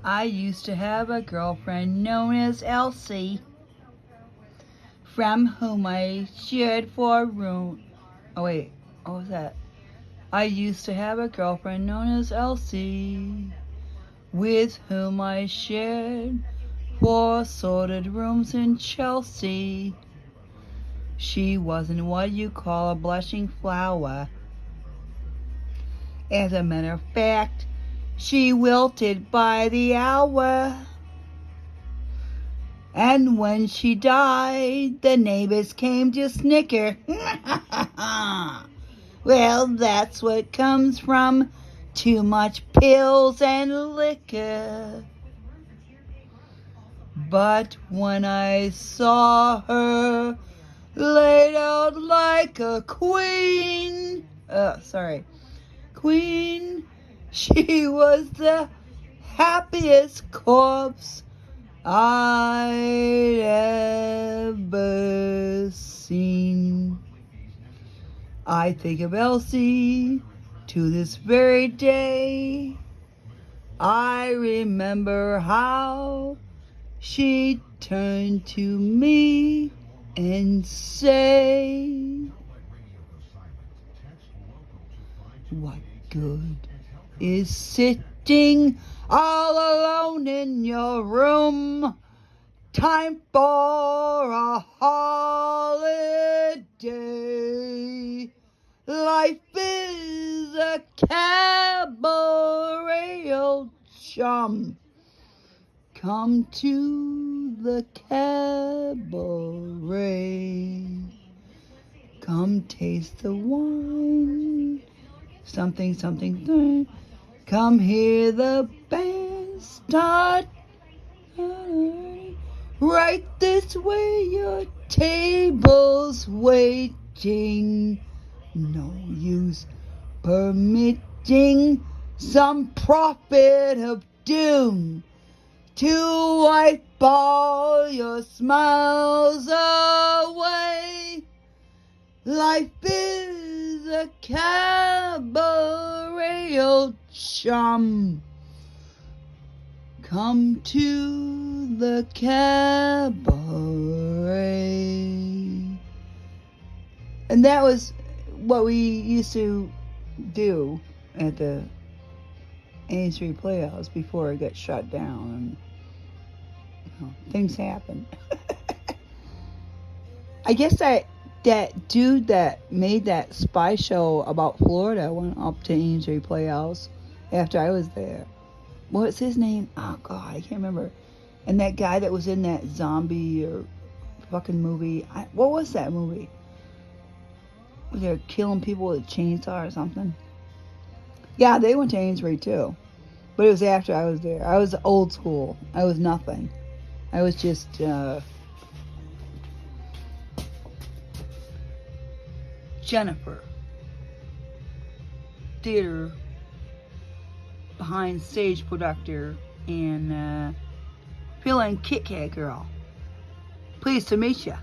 I used to have a girlfriend known as Elsie, from whom I shared 4 rooms. Oh wait, what was that? I used to have a girlfriend known as Elsie, with whom I shared 4 sorted rooms in Chelsea. She wasn't what you call a blushing flower. As a matter of fact, she wilted by the hour. And when she died, the neighbors came to snicker. Well, that's what comes from too much pills and liquor. But when I saw her laid out like a queen, she was the happiest corpse I'd ever seen. I think of Elsie to this very day. I remember how she turned to me and say, what good is sitting all alone in your room? Time for a holiday. Life is a cabaret, old chum. Come to the cabaret. Come taste the wine. Something, something. Come hear the band start. Right this way, your table's waiting. No use permitting some prophet of doom to wipe all your smiles away. Life is a cabaret, old chum. Come to the cabaret. And that was what we used to do at the Aintree Playhouse before it got shut down. And things happen. I guess that dude that made that spy show about Florida went up to Aintree Playhouse after I was there. What's his name? Oh, God, I can't remember. And that guy that was in that zombie or fucking movie. What was that movie? Where they were killing people with a chainsaw or something? Yeah, they went to Aintree too. But it was after I was there. I was old school. I was nothing. I was just, Jennifer. Theater behind stage producer and feeling Kit Kat girl. Pleased to meet you.